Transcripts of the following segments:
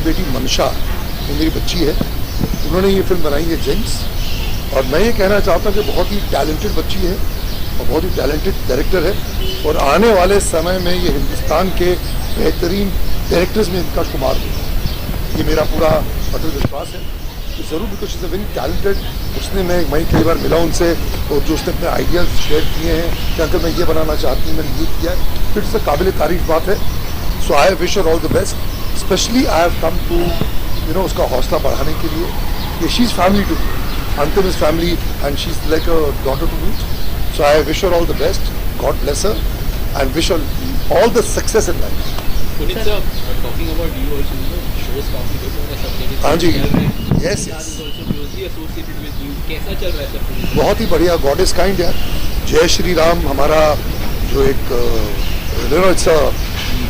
बेटी मनशा जो मेरी बच्ची है, उन्होंने ये फिल्म बनाई है जिंक्स। और मैं ये कहना चाहता हूँ कि बहुत ही टैलेंटेड बच्ची है और बहुत ही टैलेंटेड डायरेक्टर है, और आने वाले समय में ये हिंदुस्तान के बेहतरीन डायरेक्टर्स में इनका शुमार होगा, ये मेरा पूरा अटल विश्वास है। तो ज़रूर, because is a very talented. उसने मैं कई बार मिला उनसे, और जो उसने अपने आइडियाज़ शेयर किए हैं कि अंकल मैं ये बनाना चाहती हूँ, मैंने ये किया है, फिर से काबिल तारीफ बात है। So I wish her all the best. Specially I have come to उसका हौसला बढ़ाने के लिए, कि she is family to me, Antim is family and she is like a daughter to me. So I wish her all the best, God bless her, and wish her all the success in life. Punit sir, talking about you also, shows काफी लोगों का subject. हाँ जी, yes yes. is also closely associated with you. कैसा चल रहा है sir? बहुत ही बढ़िया, गॉड इज काइंड यार। जय श्री राम हमारा जो एक it's a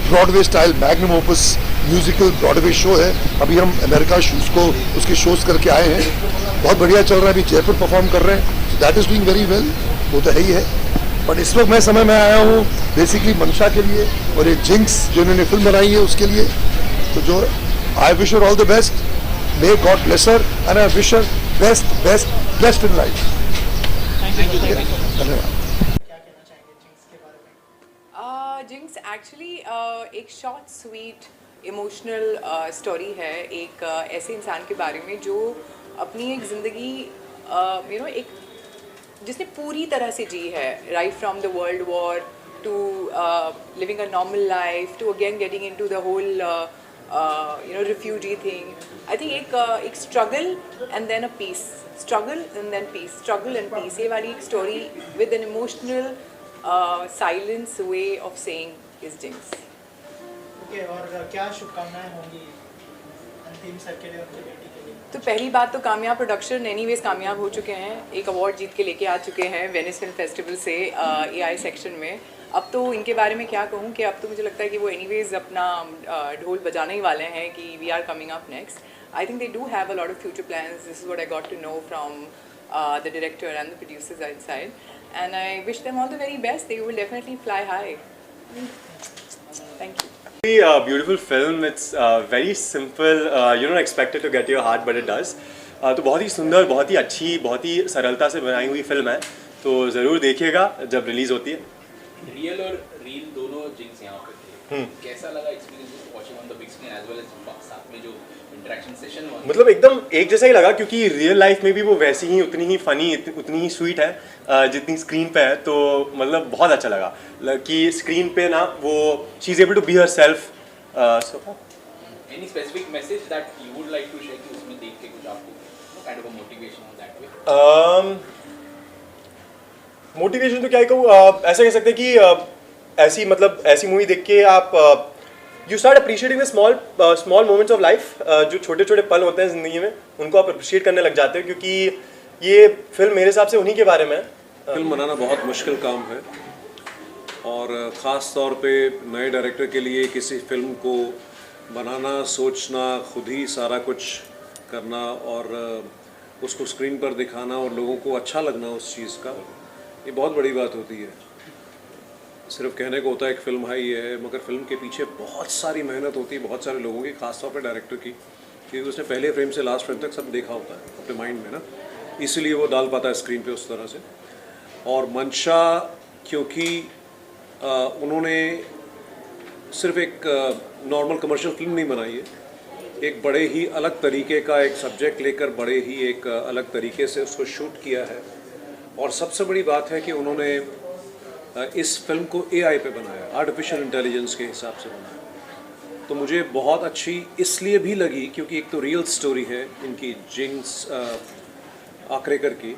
Broadway style magnum opus musical Broadway show है। अभी हम अमेरिका उसको उसके शोज करके आए हैं, बहुत बढ़िया चल रहा है। अभी जयपुर परफॉर्म कर रहे हैं, that is doing very well, वो तो है ही है। बट इस वक्त मैं समय में आया हूँ बेसिकली मनशा के लिए, और ये जिंक्स जो इन्होंने फिल्म बनाई है उसके लिए। तो जो आई wish her all the best, may God bless her, and I wish her best in life. धन्यवाद। जिंक्स एक्चुअली एक शॉर्ट स्वीट इमोशनल स्टोरी है, एक ऐसे इंसान के बारे में जो अपनी एक ज़िंदगी एक जिसने पूरी तरह से जी है, right from the world war two living a normal life to again getting into the whole refugee thing. I think एक struggle and then a peace, struggle and then peace, struggle and peace, ये वाली एक story with an emotional silence way of saying is jinx. Okay, और क्या शुभकामनाएं होंगी अंतिम sir के लिए, उनकी बेटी के लिए? तो पहली बात तो कामयाब प्रोडक्शन एनीवेज कामयाब हो चुके हैं, एक अवार्ड जीत के लेके आ चुके हैं वेनिस फिल्म फेस्टिवल से AI सेक्शन में। अब तो इनके बारे में क्या कहूँ कि अब तो मुझे लगता है कि वो एनीवेज अपना ढोल बजाने ही वाले हैं कि we are coming up next. I think they do have a lot of future plans, this is what I got to know from the director and the producers inside, and I wish them all the very best, they will definitely fly high. Thank you. Beautiful film. It's very simple. You don't expect it to get your heart, but it does. तो बहुत ही सुंदर, बहुत ही अच्छी, बहुत ही सरलता से बनाई हुई फिल्म है, तो ज़रूर देखिएगा जब रिलीज़ होती है। रियल और रील दोनों जिंक्स यहाँ पे थे, कैसा लगा experience watching on the big screen as well as साथ में जो इंटरेक्शन सेशन हुआ? मतलब एकदम एक जैसा ही लगा, क्योंकि रियल लाइफ में भी वो वैसी ही उतनी ही फनी, उतनी ही स्वीट है जितनी स्क्रीन पे है। तो मतलब बहुत अच्छा लगा कि स्क्रीन पे ना वो she is able to be herself. Any specific message that you would like to share कि उसमें देख के कुछ आपको kind of a motivation on that way? Motivation तो क्या ही कहूँ, ऐसा कह सकते हैं कि ऐसी मूवी देख के आप you start appreciating the small moments of life, जो छोटे छोटे पल होते हैं ज़िंदगी में, उनको आप अप्रिशिएट करने लग जाते हो, क्योंकि ये फिल्म मेरे हिसाब से उन्हीं के बारे में है। फिल्म बनाना बहुत मुश्किल काम है, और ख़ास तौर पे नए डायरेक्टर के लिए किसी फिल्म को बनाना, सोचना, खुद ही सारा कुछ करना और उसको स्क्रीन पर दिखाना और लोगों को अच्छा लगना उस चीज़ का, ये बहुत बड़ी बात होती है। सिर्फ कहने को होता है एक फिल्म है ये है, मगर फिल्म के पीछे बहुत सारी मेहनत होती है, बहुत सारे लोगों की, खासतौर पर डायरेक्टर की, क्योंकि उसने पहले फ्रेम से लास्ट फ्रेम तक सब देखा होता है अपने माइंड में ना, इसीलिए वो डाल पाता है स्क्रीन पे उस तरह से। और मंशा, क्योंकि उन्होंने सिर्फ एक नॉर्मल कमर्शियल फिल्म नहीं बनाई है, एक बड़े ही अलग तरीके का एक सब्जेक्ट लेकर बड़े ही एक अलग तरीके से उसको शूट किया है। और सबसे बड़ी बात है कि उन्होंने इस फिल्म को AI पे बनाया, आर्टिफिशियल इंटेलिजेंस के हिसाब से बनाया। तो मुझे बहुत अच्छी इसलिए भी लगी क्योंकि एक तो रियल स्टोरी है इनकी, जिंग्स आकरेकर की,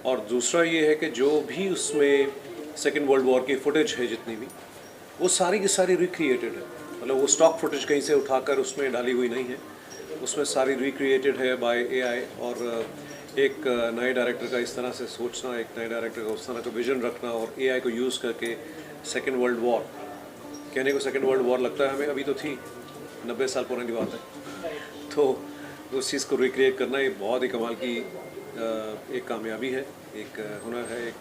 और दूसरा ये है कि जो भी उसमें सेकेंड वर्ल्ड वॉर की फुटेज है जितनी भी, वो सारी की सारी रिक्रिएटेड है। मतलब वो स्टॉक फुटेज कहीं से उठाकर उसमें डाली हुई नहीं है, उसमें सारी रिक्रिएटेड है बाय AI। और एक नए डायरेक्टर का इस तरह से सोचना, एक नए डायरेक्टर का उस तरह का विजन रखना और AI को यूज़ करके सेकेंड वर्ल्ड वॉर, कहने को सेकेंड वर्ल्ड वॉर लगता है हमें, अभी तो थी, 90 साल पुरानी बात है, तो उस चीज़ को रिक्रिएट करना ये बहुत ही कमाल की एक कामयाबी है, एक हुनर है, एक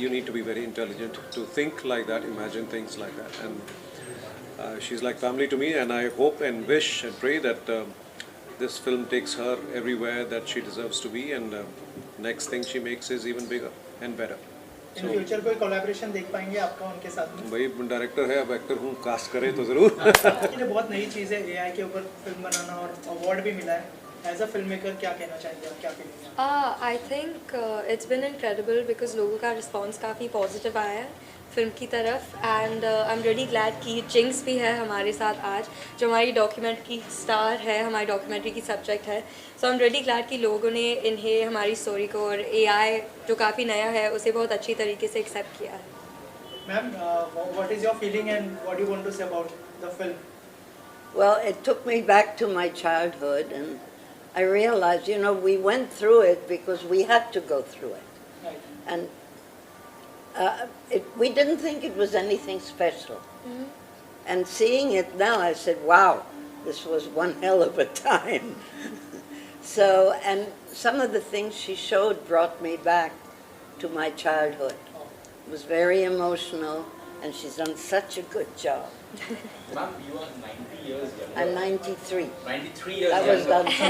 you need to be very intelligent to think like that, imagine things like that, and she's like family to me, and I hope and wish and pray that this film takes her everywhere that she deserves to be, and next thing she makes is even bigger and better. In future कोई collaboration देख पाएंगे आपका उनके साथ में? भाई director है, अब एक्टर हूँ, कास्ट करे तो ज़रूर। ये बहुत नई चीज़ है AI के ऊपर फिल्म बनाना, और अवार्ड भी मिला है। एज अ फिल्म मेकर क्या कहना चाहेंगे आप, क्या फीलिंग है? I think it's been incredible because लोगों का रिस्पॉन्स काफ़ी पॉजिटिव आया है फिल्म की तरफ, and I am really glad कि जिंक्स भी है हमारे साथ आज, जो हमारी डॉक्यूमेंट्री स्टार है, हमारी डॉक्यूमेंट्री की सब्जेक्ट है। So I am really glad कि लोगों ने इन्हें, हमारी स्टोरी को और AI जो काफ़ी नया है उसे बहुत अच्छी तरीके से एक्सेप्ट किया है। Ma'am, what is your feeling and what you want to say about the film? Well, it took me back to my childhood, and I realized, you know, we went through it because we had to go through it. Right. And we didn't think it was anything special. And seeing it now, I said, wow, this was one hell of a time. So, and some of the things she showed brought me back to my childhood. It was very emotional, and she's done such a good job. Ma'am, you are 90 years younger. I'm 93. 93 years That was younger. done 3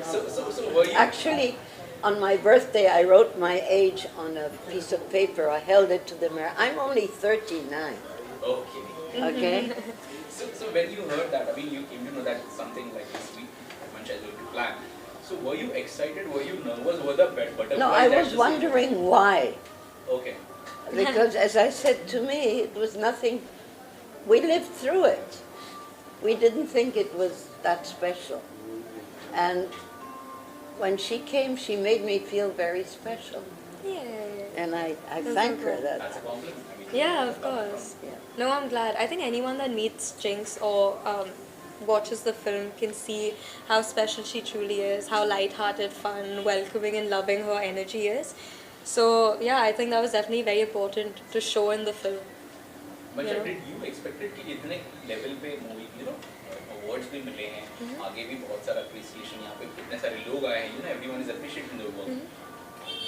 years. So were you... Actually, on my birthday, I wrote my age on a piece of paper. I held it to the mirror. I'm only 39. Okay. Okay? So when you heard that, I mean, you came to know that something like this Mansha is going to plan. So were you excited? Were you nervous? Were the butterflies? No, I was wondering why. Okay. Because as I said, to me, it was nothing. We lived through it. We didn't think it was that special. And when she came, she made me feel very special. Yeah. And I That's thank her wonderful. that. That's a compliment. I mean, Yeah, of course. Yeah. No, I'm glad. I think anyone that meets Jinx or watches the film can see how special she truly is, how light-hearted, fun, welcoming and loving her energy is. So, yeah, I think that was definitely very important to show in the film. Mansha, Yeah. did you expected कि इतने level पे movie, you know, awards भी मिले हैं, आगे भी बहुत सारा अप्रिसिएशन, यहाँ पे कितने सारे लोग आए हैं, you know, everyone is appreciating the work.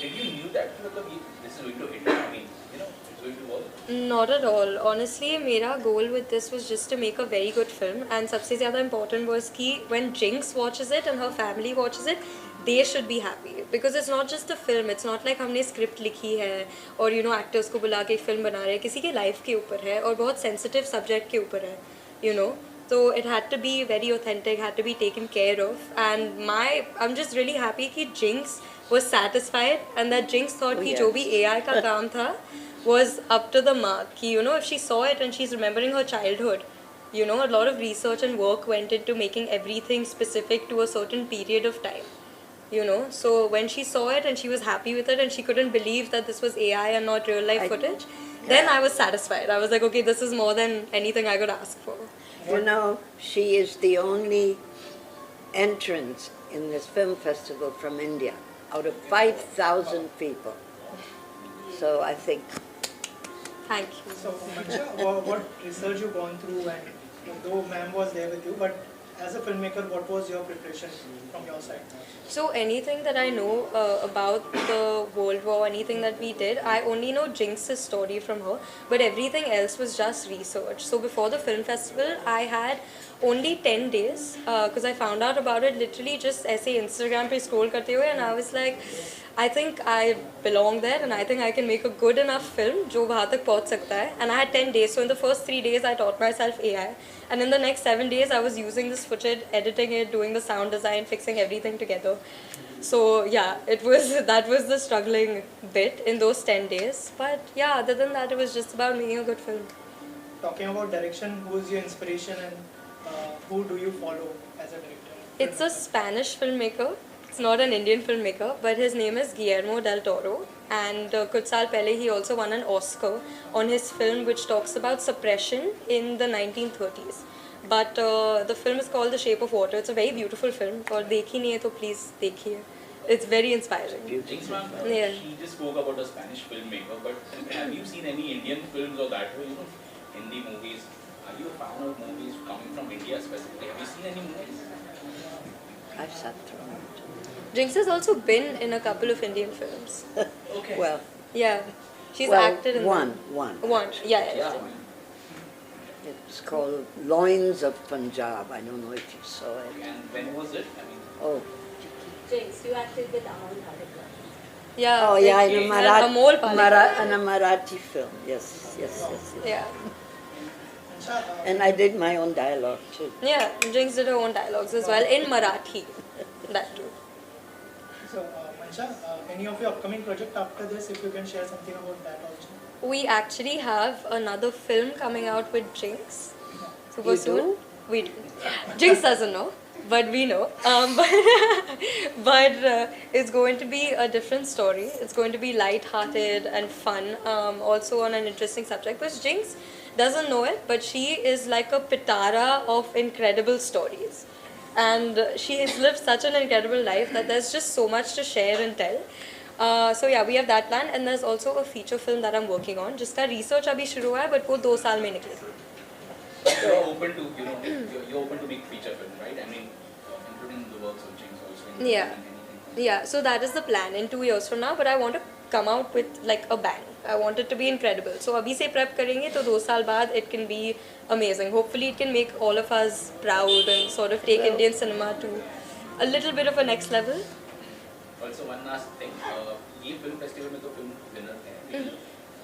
Did you knew that मतलब ये this is going to hit? I mean, you know, it's going to work. Not at all. Honestly, मेरा goal with this was just to make a very good film, and सबसे ज़्यादा important was कि when Jinx watches it and her family watches it, they should be happy, because it's not just a film. It's not like हमने script लिखी है और you know actors को बुला के film बना रहे हैं, किसी के life के ऊपर है और बहुत sensitive subject के ऊपर है, you know. So it had to be very authentic, had to be taken care of, and I'm just really happy कि Jinx was satisfied and that Jinx thought कि जो भी AI का काम था was up to the mark. कि you know, if she saw it and she's remembering her childhood, you know, a lot of research and work went into making everything specific to a certain period of time. You know, so when she saw it and she was happy with it and she couldn't believe that this was AI and not real life footage, then I was satisfied. I was like, okay, this is more than anything I could ask for. You know, she is the only entrant in this film festival from India out of 5,000 people. So I think Thank you. So, Mancha, what research you gone through, and though ma'am was there with you, but as a filmmaker, what was your preparation from your side? So anything that I know about the World War, anything that we did, I only know Jinx's story from her, but everything else was just research. So before the film festival, I had only 10 days because I found out about it literally just ऐसे Instagram पे scroll करते हुए, and I was like, I think I belong there and I think I can make a good enough film जो वहाँ तक पहुँच सकता है. And I had 10 days, so in the first 3 days I taught myself AI, and in the next 7 days I was using this footage, editing it, doing the sound design, fixing everything together. So yeah, that was the struggling bit in those 10 days. But yeah, other than that, it was just about making a good film. Talking about direction, who is your inspiration and who do you follow as a director? It's a Spanish filmmaker. It's not an Indian filmmaker, but his name is Guillermo del Toro. And kuch saal pehle he also won an Oscar on his film which talks about suppression in the 1930s. But the film is called The Shape of Water. It's a very beautiful film. और देखी नहीं है तो please देखिए. It's very inspiring. Jinx ma'am, Yeah. she just spoke about a Spanish filmmaker, but have you seen any Indian films or that way, you know, Hindi movies? Are you a fan of movies coming from India specifically? Have you seen any movies? I've sat through it. Jinx has also been in a couple of Indian films. Okay. Well, Yeah, she's well, acted in one. them. One. Yeah. Yeah. It's called Loins of Punjab. I don't know if you saw it. And when was it? I mean, Oh, Jinx, you acted with Amol Bharadwaj. Yeah. oh yeah, okay. in Amol Palekar. a Marathi film. Yes. Yeah. Mancha, And I did my own dialogue too. Yeah, Jinx did her own dialogues as well in Marathi. That too. so Mancha, any of your upcoming project after this, if you can share something about that also. We actually have another film coming out with Jinx. Super You soon. do? We do. Jinx doesn't know, but we know. But it's going to be a different story. It's going to be light-hearted and fun. Also on an interesting subject. Because Jinx doesn't know it, but she is like a pitara of incredible stories. And she has lived such an incredible life that there's just so much to share and tell. So yeah, we have that plan, and there's also a feature film that I'm working on. जिसका research अभी शुरू हुआ है, but वो 2 साल में निकलेगी. you're open to, you know, you're open to make feature film, right? I mean, including the works of Jinx also. Yeah. Anything. Yeah, so that is the plan in 2 years from now, but I want to come out with like a bang. I want it to be incredible. So अभी से prep करेंगे तो 2 साल बाद it can be amazing. Hopefully it can make all of us proud and sort of take Indian cinema to a little bit of a next level. Also one last thing, ये film festival में तो film winner है.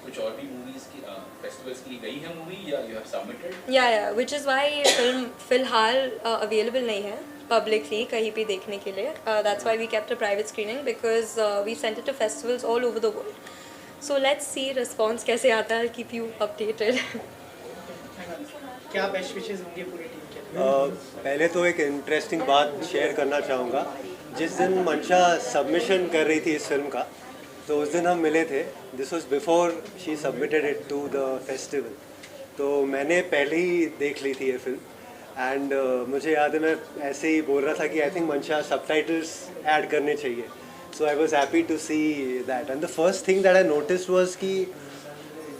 कुछ और भी movies की festivals के लिए गई है movie या you have submitted? Yeah, which is why ये film फिलहाल available नहीं है publicly कहीं भी देखने के लिए. That's why we kept a private screening because we sent it to festivals all over the world. So let's see response कैसे आता है. I'll keep you updated. क्या बेस्ट विशेस होंगे पूरी टीम के लिए? पहले तो एक इंटरेस्टिंग बात शेयर करना चाहूँगा. जिस दिन मंशा सबमिशन कर रही थी इस फिल्म का, तो उस दिन हम मिले थे. This was before she submitted it to the festival. तो मैंने पहले ही देख ली थी ये फिल्म एंड मुझे याद है मैं ऐसे ही बोल रहा था कि I think Mansha subtitles add करने चाहिए. So I was happy to see that and the first thing that I notice was कि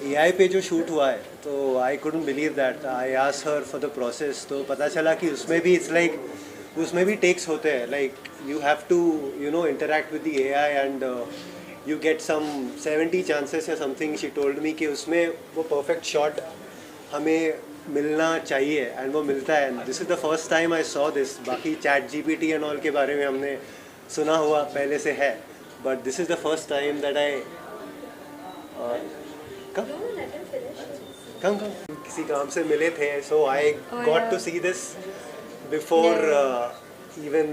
AI पे जो शूट हुआ है तो I couldn't believe that. I asked her for the process, तो पता चला कि उसमें भी इट्स लाइक उसमें भी टेक्स होते हैं. Like you have to you know interact with the AI and you get some 70 chances या समथिंग. शी टोल्ड मी कि उसमें वो परफेक्ट शॉट हमें मिलना चाहिए एंड वो मिलता है. And this is the first time I saw this. बाकी ChatGPT एंड ऑल के बारे में हमने सुना हुआ पहले से है, but this is the first time that I come किसी काम से मिले थे. So I got to see this before even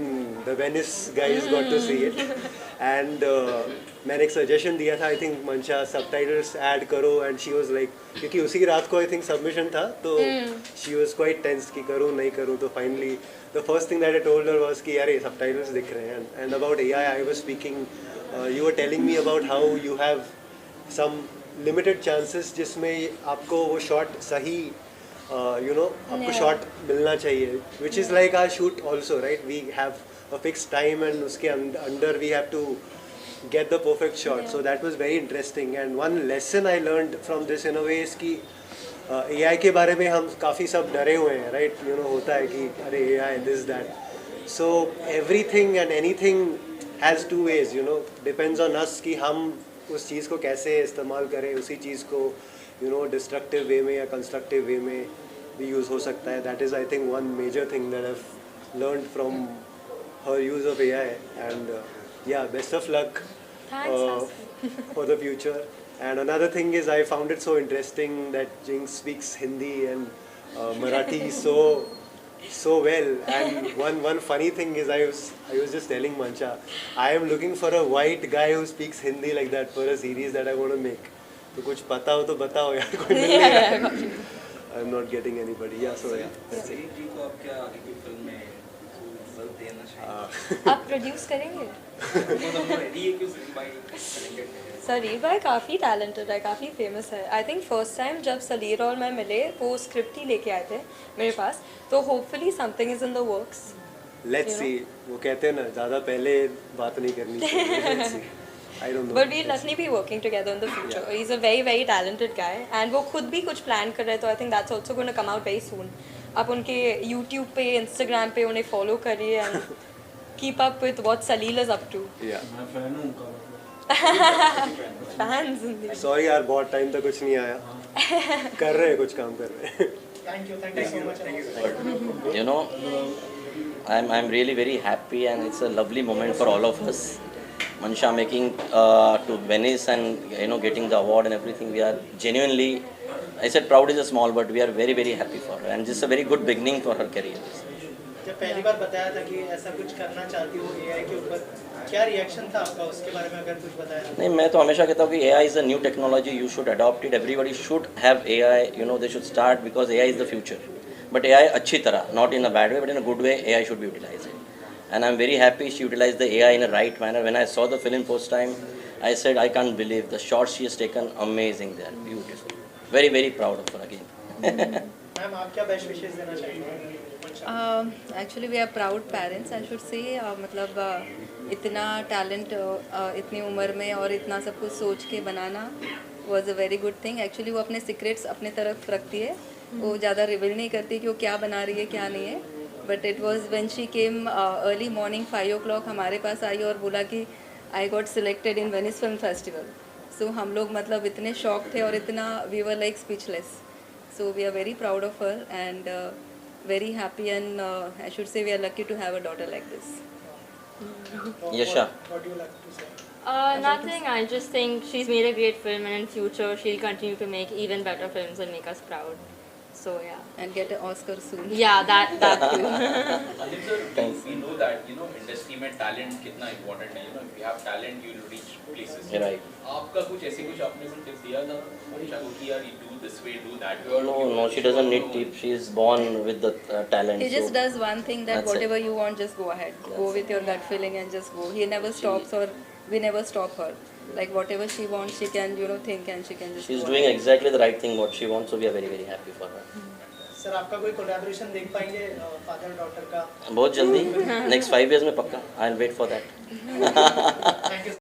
the Venice guys got to see it. And मैंने एक सजेशन दिया था, आई थिंक मंशा सबटाइटल्स ऐड करो, एंड शी वाज लाइक, क्योंकि उसी रात को आई थिंक सबमिशन था, तो शी वाज क्वाइट टेंस कि करूँ नहीं करूँ. तो finally the first thing that I told her was कि यार ये सबटाइटल्स दिख रहे हैं. And about AI I was speaking, you were telling me about how you have some limited chances जिसमें आपको वो शॉट सही आपको Yeah. शॉट मिलना चाहिए, which is like our shoot also, right? We have a fix time and उसके under we have to get the perfect shot. Yeah. So that was very interesting, and one lesson I learned from this in a way is कि AI के बारे में हम काफ़ी सब डरे हुए हैं, right? होता है कि अरे AI this that. So everything and anything has two ways, depends on us कि हम उस चीज़ को कैसे इस्तेमाल करें, उसी चीज़ को डिस्ट्रक्टिव वे में या कंस्ट्रक्टिव वे में भी यूज़ हो सकता है. That is I think one major thing that I've learned from her use of AI, and yeah, best of luck for the future. And another thing is I found it so interesting that Jinx speaks Hindi and Marathi so well. And one funny thing is I was just telling Mancha, I am looking for a white guy who speaks Hindi like that for a series that I want to make. तो कुछ पता हो तो बताओ यार, कोई मिल नहीं रहा. I'm not getting anybody. Yeah, so yeah. Salim जी को आप क्या आगे की फिल्म में रोल देना चाहिए? आप प्रोड्यूस करेंगे? रेडी है कि सलीम भाई talented है? सलीर भाई काफ़ी टैलेंटेड है, काफ़ी फेमस है. आई थिंक फर्स्ट टाइम जब सलीर और मैं मिले वो स्क्रिप्ट ही लेके आए थे मेरे पास, तो hopefully something is in the works. Let's see. वो कहते हैं ना ज़्यादा पहले बात नहीं करनी चाहिए. Let's see. I don't know. But we'll definitely be working together in the future. Yeah. He's a very very talented guy, and वो खुद भी कुछ प्लान कर रहे हैं, तो I think that's also going to come out very soon. आप उनके YouTube पे, Instagram पे उन्हें फॉलो करिए and keep up with what Salil is up to. Yeah. Fans indeed. Sorry यार, बहुत टाइम तक कुछ नहीं आया. कर रहे हैं, कुछ काम कर रहे हैं. Thank you so much. You know, I'm really very happy, and it's a lovely moment for all of us. Mansha making to Venice and getting the award and everything. We are genuinely, I said proud is a small, but we are very very happy for her, and this is a very good beginning for her career. जब पहली बार बताया था कि ऐसा कुछ करना चाहती हो AI के ऊपर, क्या रिएक्शन था आपका उसके बारे में, अगर कुछ बताया? नहीं, मैं तो हमेशा कहता हूँ कि AI is a new technology. You should adopt it. Everybody should have AI. They should start because AI is the future. But AI अच्छी तरह, not in a bad way, but in a good way, AI should be utilized. And I'm very happy she utilized the AI in a right manner. When I saw the film first time, I said I can't believe the shots she has taken. Amazing, they are beautiful. Very very proud of her again. Ma'am आप क्या best wishes देना चाहेंगे? Actually we are proud parents, I should say. मतलब इतना talent इतनी उम्र में और इतना सब कुछ सोच के बनाना was a very good thing. Actually वो अपने सीक्रेट्स अपने तरफ रखती है, वो ज़्यादा रिवील नहीं करती कि वो क्या बना रही है क्या नहीं है. But it was when she came early morning 5 o'clock हमारे पास आई और बोला कि I got selected in Venice film festival. So हम लोग मतलब इतने शॉक थे और इतना we were like speechless. So we are very proud of her and very happy, and I should say we are lucky to have a daughter like this. Yasha. What do you like to say? Nothing. I just think she's made a great film, and in future she'll continue to make even better films and make us proud. So yeah. And get an Oscar soon. Yeah, that too. Anil sir, we know that industry में talent कितना important है. If you have talent, you will reach places. Right. आपका कुछ ऐसे कुछ आपने कुछ tips दिया था मनीषा को कि यार you do this way, do that way? No, she doesn't need tips. She is born with the talent. He just so does one thing, that that's whatever you want, just go ahead. Go with your gut feeling and just go. He never stops, or we never stop her. Like whatever she wants, she can think and she can just. She's go doing ahead. exactly the right thing what she wants, so we are very very happy for her. Sir आपका कोई collaboration देख पाएंगे father daughter का? बहुत जल्दी, next 5 years में पक्का. I'll wait for that. Thank you.